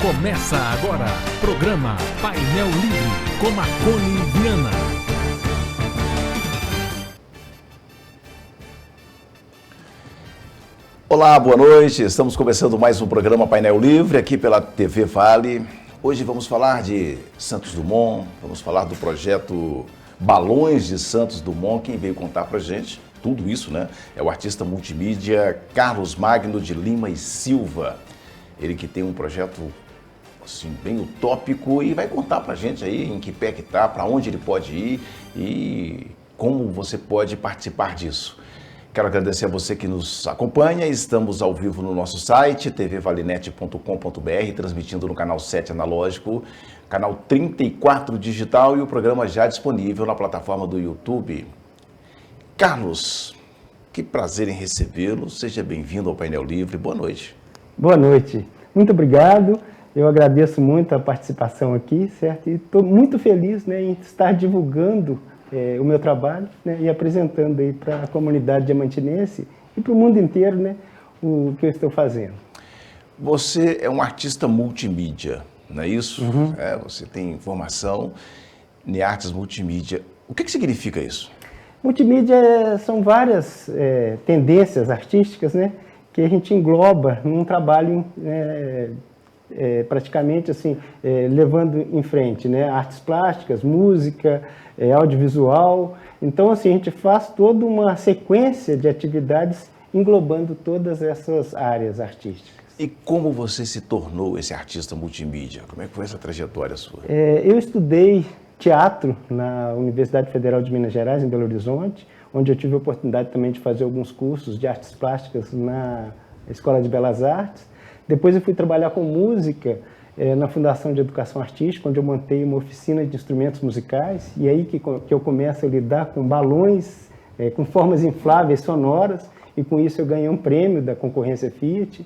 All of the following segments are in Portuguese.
Começa agora, programa Painel Livre, com Marconi Viana. Olá, boa noite. Estamos começando mais um programa Painel Livre aqui pela TV Vale. Hoje vamos falar de Santos Dumont, vamos falar do projeto Balões de Santos Dumont. Quem veio contar pra gente tudo isso, né? É o artista multimídia Carlos Magno de Lima e Silva. Ele que tem um projeto assim, bem utópico e vai contar pra gente aí em que pé que tá, para onde ele pode ir e como você pode participar disso. Quero agradecer a você que nos acompanha. Estamos ao vivo no nosso site, tvvalinet.com.br, transmitindo no canal 7 analógico, canal 34 digital e o programa já disponível na plataforma do YouTube. Carlos, que prazer em recebê-lo. Seja bem-vindo ao Painel Livre. Boa noite. Boa noite. Muito obrigado. Eu agradeço muito a participação aqui, certo? E estou muito feliz, né, em estar divulgando o meu trabalho, né, e apresentando aí para a comunidade diamantinense e para o mundo inteiro, né, o que eu estou fazendo. Você é um artista multimídia, não é isso? Uhum. Você tem formação em artes multimídia. O que significa isso? Multimídia são várias tendências artísticas, né, que a gente engloba num trabalho praticamente assim, levando em frente, né, artes plásticas, música, audiovisual. Então, assim, a gente faz toda uma sequência de atividades englobando todas essas áreas artísticas. E como você se tornou esse artista multimídia? Como é que foi essa trajetória sua? Eu estudei teatro na Universidade Federal de Minas Gerais, em Belo Horizonte, onde eu tive a oportunidade também de fazer alguns cursos de artes plásticas na Escola de Belas Artes. Depois eu fui trabalhar com música na Fundação de Educação Artística, onde eu montei uma oficina de instrumentos musicais, e aí que eu começo a lidar com balões, com formas infláveis sonoras, e com isso eu ganhei um prêmio da concorrência Fiat,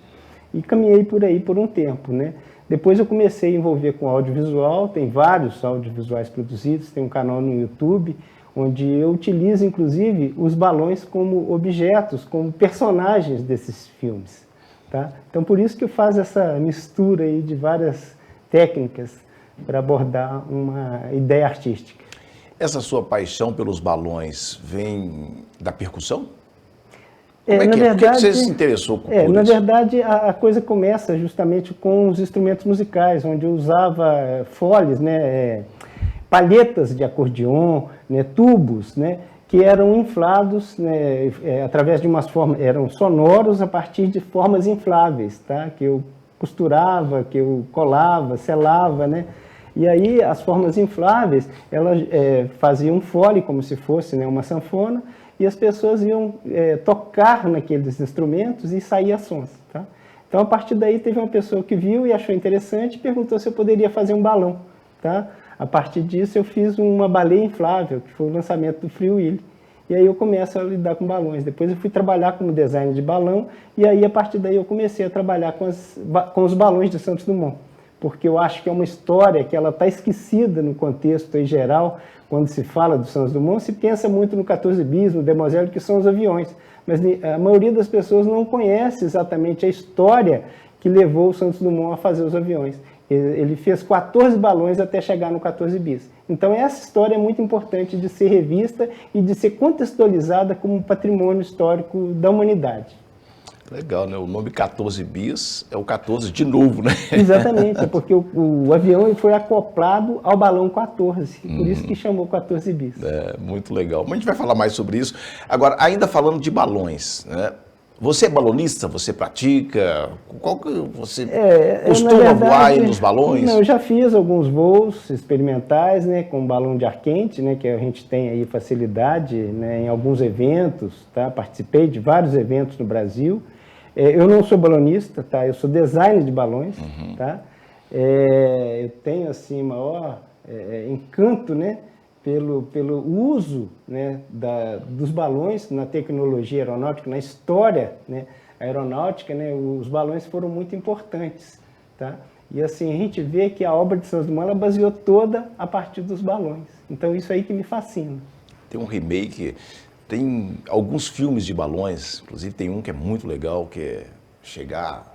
e caminhei por aí por um tempo, né? Depois eu comecei a envolver com audiovisual, tem vários audiovisuais produzidos, tem um canal no YouTube, onde eu utilizo inclusive os balões como objetos, como personagens desses filmes. Tá? Então, por isso que eu faço essa mistura aí de várias técnicas para abordar uma ideia artística. Essa sua paixão pelos balões vem da percussão? Como é que verdade, por que você se interessou por isso? Na verdade, a coisa começa justamente com os instrumentos musicais, onde eu usava foles, né, palhetas de acordeon, né, tubos, né, que eram inflados, né, através de umas formas, eram sonoros a partir de formas infláveis, tá? Que eu costurava, que eu colava, selava, né? E aí as formas infláveis, elas faziam um fole como se fosse, né, uma sanfona, e as pessoas iam tocar naqueles instrumentos e saía sons, tá? Então a partir daí teve uma pessoa que viu e achou interessante e perguntou se eu poderia fazer um balão, tá? A partir disso, eu fiz uma baleia inflável, que foi o lançamento do Free Willy. E aí eu começo a lidar com balões. Depois eu fui trabalhar como design de balão, e aí a partir daí eu comecei a trabalhar com os balões de Santos Dumont. Porque eu acho que é uma história que ela está esquecida no contexto em geral. Quando se fala do Santos Dumont, se pensa muito no 14 bis, no Demoiselle, que são os aviões. Mas a maioria das pessoas não conhece exatamente a história que levou o Santos Dumont a fazer os aviões. Ele fez 14 balões até chegar no 14 bis. Então essa história é muito importante de ser revista e de ser contextualizada como patrimônio histórico da humanidade. Legal, né? O nome 14 bis é o 14 de novo, né? Exatamente, é porque o avião ele foi acoplado ao balão 14, por isso que chamou 14 bis. Muito legal. Mas a gente vai falar mais sobre isso. Agora, ainda falando de balões, né? Você é balonista? Você pratica? Qual que você costuma voar aí nos balões? Não, eu já fiz alguns voos experimentais, né, com balão de ar quente, né, que a gente tem aí facilidade, né, em alguns eventos, tá? Participei de vários eventos no Brasil. Eu não sou balonista, tá? Eu sou designer de balões, tá? Eu tenho assim maior encanto, né, pelo uso, né, dos balões na tecnologia aeronáutica, na história, né, aeronáutica, né, os balões foram muito importantes, tá? E assim, a gente vê que a obra de Santos Dumont ela baseou toda a partir dos balões. Então isso aí que me fascina. Tem um remake, tem alguns filmes de balões, inclusive tem um que é muito legal, que é chegar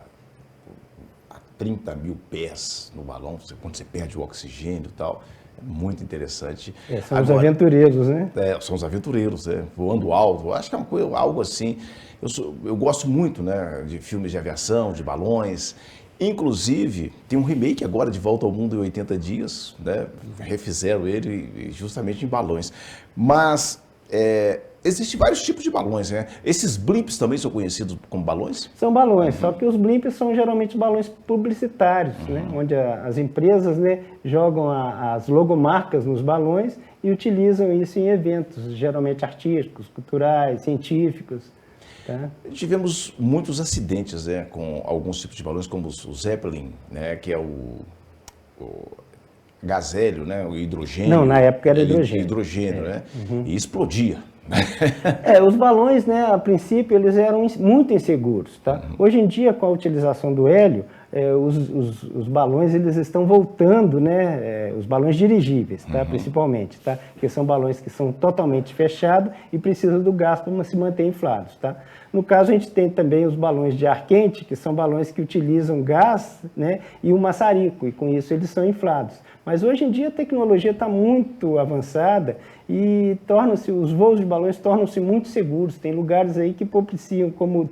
30 mil pés no balão, quando você perde o oxigênio e tal. É muito interessante. São os aventureiros, né? São os aventureiros, voando alto. Acho que é uma coisa, algo assim. Eu gosto muito, né, de filmes de aviação, de balões. Inclusive, tem um remake agora de Volta ao Mundo em 80 Dias, né? Refizeram ele justamente em balões. Mas existem vários tipos de balões, né? Esses blimps também são conhecidos como balões? São balões, só que os blimps são geralmente balões publicitários, né? Onde as empresas, né, jogam as logomarcas nos balões e utilizam isso em eventos, geralmente artísticos, culturais, científicos. Tá? Tivemos muitos acidentes, né, com alguns tipos de balões, como o Zeppelin, né, que é o gás hélio, né, o hidrogênio. Não, na época era hidrogênio. Hidrogênio, né? E explodia. Os balões, né, a princípio, eles eram muito inseguros, tá? Hoje em dia, com a utilização do hélio, os balões, eles estão voltando, né, os balões dirigíveis, tá? Principalmente, tá? Que são balões que são totalmente fechados e precisam do gás para se manter inflados, tá? No caso, a gente tem também os balões de ar quente, que são balões que utilizam gás, né, e um maçarico, e com isso eles são inflados. Mas hoje em dia a tecnologia está muito avançada e os voos de balões tornam-se muito seguros. Tem lugares aí que propiciam como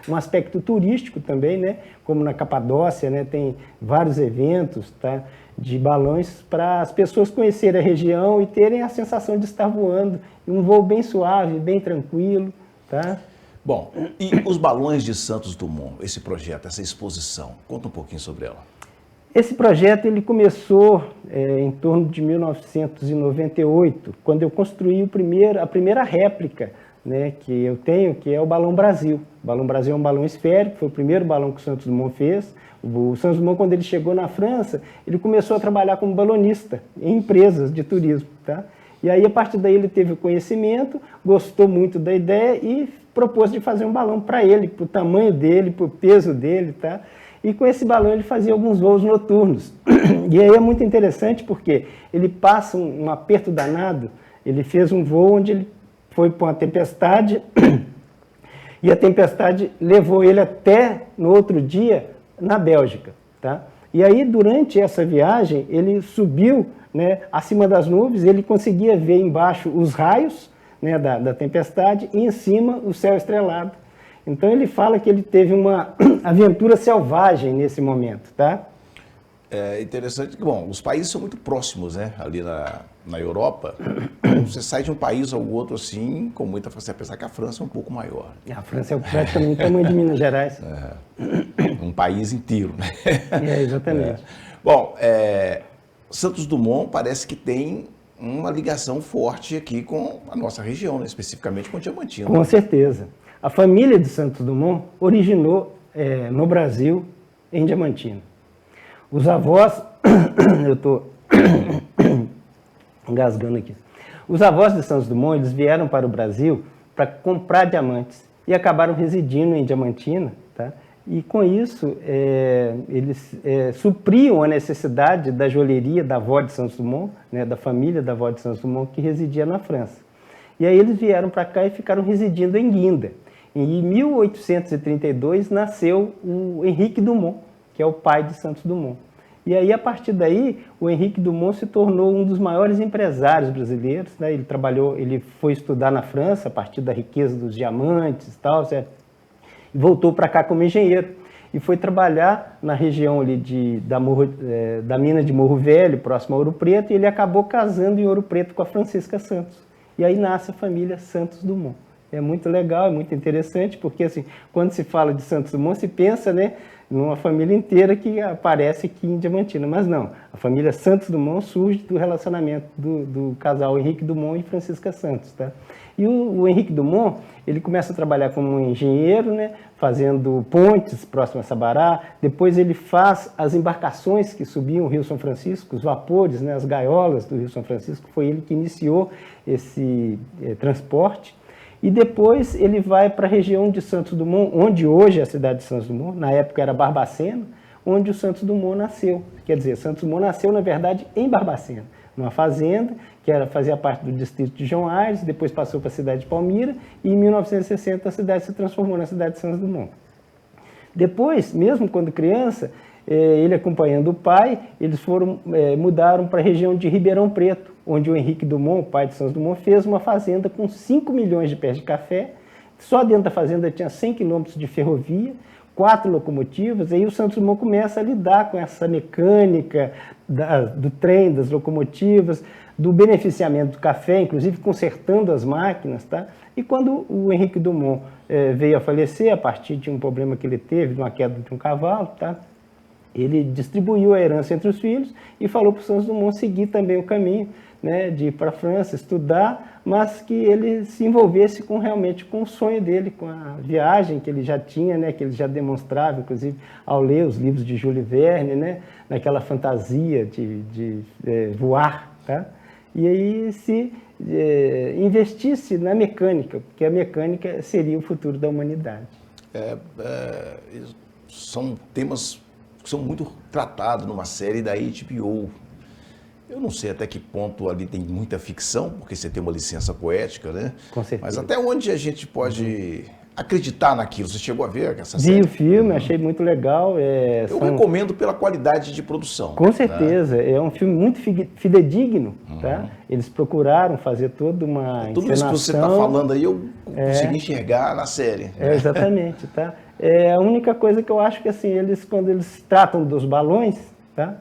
um aspecto turístico também, né, como na Capadócia, né, tem vários eventos, tá, de balões para as pessoas conhecerem a região e terem a sensação de estar voando, um voo bem suave, bem tranquilo, tá? Bom, e os balões de Santos Dumont, esse projeto, essa exposição, conta um pouquinho sobre ela. Esse projeto ele começou em torno de 1998, quando eu construí a primeira réplica, né, que eu tenho, que é o Balão Brasil. O Balão Brasil é um balão esférico, foi o primeiro balão que o Santos Dumont fez. O Santos Dumont, quando ele chegou na França, ele começou a trabalhar como balonista em empresas de turismo, tá? E aí, a partir daí, ele teve o conhecimento, gostou muito da ideia e propôs de fazer um balão para ele, para o tamanho dele, para o peso dele, tá? E com esse balão ele fazia alguns voos noturnos. E aí é muito interessante porque ele passa um aperto danado, ele fez um voo onde ele foi para uma tempestade e a tempestade levou ele até, no outro dia, na Bélgica, tá? E aí, durante essa viagem, ele subiu, né, acima das nuvens, ele conseguia ver embaixo os raios, né, da tempestade e em cima o céu estrelado. Então ele fala que ele teve uma aventura selvagem nesse momento, tá? É interessante que, bom, os países são muito próximos, né? Ali na Europa, você sai de um país ao outro assim, com muita facilidade, apesar que a França é um pouco maior. A França é praticamente o tamanho de Minas Gerais. Um país inteiro, né? Exatamente. Bom, Santos Dumont parece que tem uma ligação forte aqui com a nossa região, né? Especificamente com Diamantina. Com certeza. A família de Santos Dumont originou no Brasil, em Diamantina. Os avós, eu estou engasgando aqui. Os avós de Santos Dumont, eles vieram para o Brasil para comprar diamantes e acabaram residindo em Diamantina, tá? E com isso, eles supriam a necessidade da joalheria da avó de Santos Dumont, né, da família da avó de Santos Dumont, que residia na França. E aí eles vieram para cá e ficaram residindo em Guinda. Em 1832 nasceu o Henrique Dumont, que é o pai de Santos Dumont. E aí, a partir daí, o Henrique Dumont se tornou um dos maiores empresários brasileiros, né? Ele foi estudar na França, a partir da riqueza dos diamantes e tal, certo? E voltou para cá como engenheiro. E foi trabalhar na região ali da mina de Morro Velho, próximo a Ouro Preto, e ele acabou casando em Ouro Preto com a Francisca Santos. E aí nasce a família Santos Dumont. É muito legal, é muito interessante, porque assim, quando se fala de Santos Dumont, se pensa, né, numa família inteira que aparece aqui em Diamantina. Mas não, a família Santos Dumont surge do relacionamento do casal Henrique Dumont e Francisca Santos, tá? E o Henrique Dumont, ele começa a trabalhar como engenheiro, né, fazendo pontes próximo a Sabará. Depois ele faz as embarcações que subiam o Rio São Francisco, os vapores, né, as gaiolas do Rio São Francisco. Foi ele que iniciou esse transporte. E depois ele vai para a região de Santos Dumont, onde hoje é a cidade de Santos Dumont, na época era Barbacena, onde o Santos Dumont nasceu. Quer dizer, Santos Dumont nasceu, na verdade, em Barbacena, numa fazenda que fazia parte do distrito de João Aires, depois passou para a cidade de Palmira, e em 1960 a cidade se transformou na cidade de Santos Dumont. Depois, mesmo quando criança, ele acompanhando o pai, eles mudaram para a região de Ribeirão Preto, onde o Henrique Dumont, o pai de Santos Dumont, fez uma fazenda com 5 milhões de pés de café. Só dentro da fazenda tinha 100 quilômetros de ferrovia, 4 locomotivas, aí o Santos Dumont começa a lidar com essa mecânica do trem, das locomotivas, do beneficiamento do café, inclusive consertando as máquinas, tá? E quando o Henrique Dumont veio a falecer, a partir de um problema que ele teve, de uma queda de um cavalo, tá? Ele distribuiu a herança entre os filhos e falou para o Santos Dumont seguir também o caminho, né, de ir para a França, estudar, mas que ele se envolvesse realmente com o sonho dele, com a viagem que ele já tinha, né, que ele já demonstrava, inclusive, ao ler os livros de Júlio Verne, né, naquela fantasia de voar, tá? E aí se investisse na mecânica, porque a mecânica seria o futuro da humanidade. São temas que são muito tratados numa série da HBO. Eu não sei até que ponto ali tem muita ficção, porque você tem uma licença poética, né? Com certeza. Mas até onde a gente pode acreditar naquilo? Você chegou a ver essa série? Vi o filme, achei muito legal. Eu recomendo pela qualidade de produção. Com certeza, tá? É um filme muito fidedigno, tá? Eles procuraram fazer toda uma encenação. Tudo isso que você está falando aí, eu consegui enxergar na série. Exatamente, tá? A única coisa que eu acho que, assim, quando eles tratam dos balões, tá?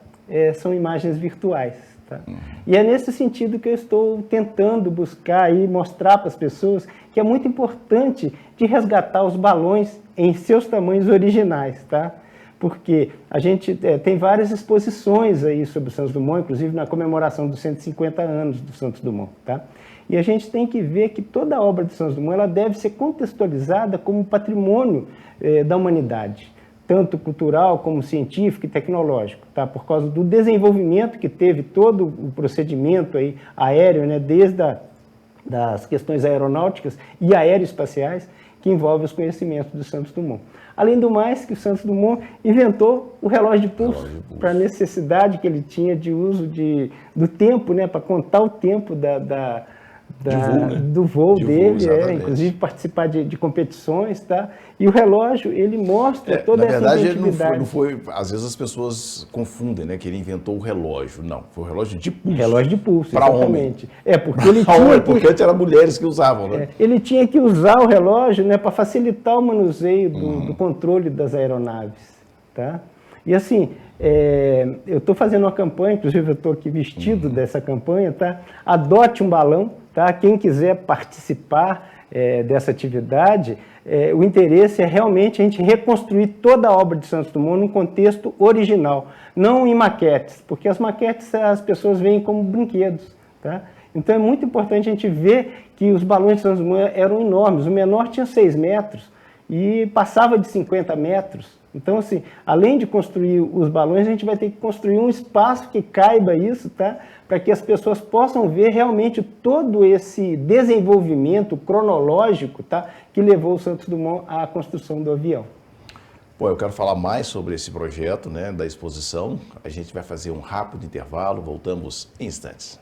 São imagens virtuais. Tá? E é nesse sentido que eu estou tentando buscar e mostrar para as pessoas que é muito importante de resgatar os balões em seus tamanhos originais, tá? Porque a gente tem várias exposições aí sobre o Santos Dumont, inclusive na comemoração dos 150 anos do Santos Dumont, tá? E a gente tem que ver que toda a obra de Santos Dumont ela deve ser contextualizada como patrimônio da humanidade, tanto cultural como científico e tecnológico, tá? Por causa do desenvolvimento que teve todo o procedimento aí aéreo, né? Desde das questões aeronáuticas e aeroespaciais que envolvem os conhecimentos do Santos Dumont. Além do mais, que o Santos Dumont inventou o relógio de pulso para a necessidade que ele tinha de uso do tempo, né? Para contar o tempo do voo dele, inclusive participar de competições, tá? E o relógio, ele mostra toda essa inventividade. Na verdade, não foi, às vezes as pessoas confundem, né, que ele inventou o relógio. Não, foi o relógio de pulso. Relógio de pulso, para exatamente. Homem. Porque ele tinha porque antes eram mulheres que usavam, né? Ele tinha que usar o relógio, né, para facilitar o manuseio do controle das aeronaves, tá? E assim, eu estou fazendo uma campanha, inclusive eu estou aqui vestido dessa campanha, tá? Adote um balão, tá? Quem quiser participar dessa atividade, o interesse é realmente a gente reconstruir toda a obra de Santos Dumont num contexto original, não em maquetes, porque as maquetes as pessoas veem como brinquedos, tá? Então é muito importante a gente ver que os balões de Santos Dumont eram enormes, o menor tinha 6 metros e passava de 50 metros. Então, assim, além de construir os balões, a gente vai ter que construir um espaço que caiba isso, tá? Para que as pessoas possam ver realmente todo esse desenvolvimento cronológico, tá? Que levou o Santos Dumont à construção do avião. Bom, eu quero falar mais sobre esse projeto, né, da exposição. A gente vai fazer um rápido intervalo, voltamos em instantes.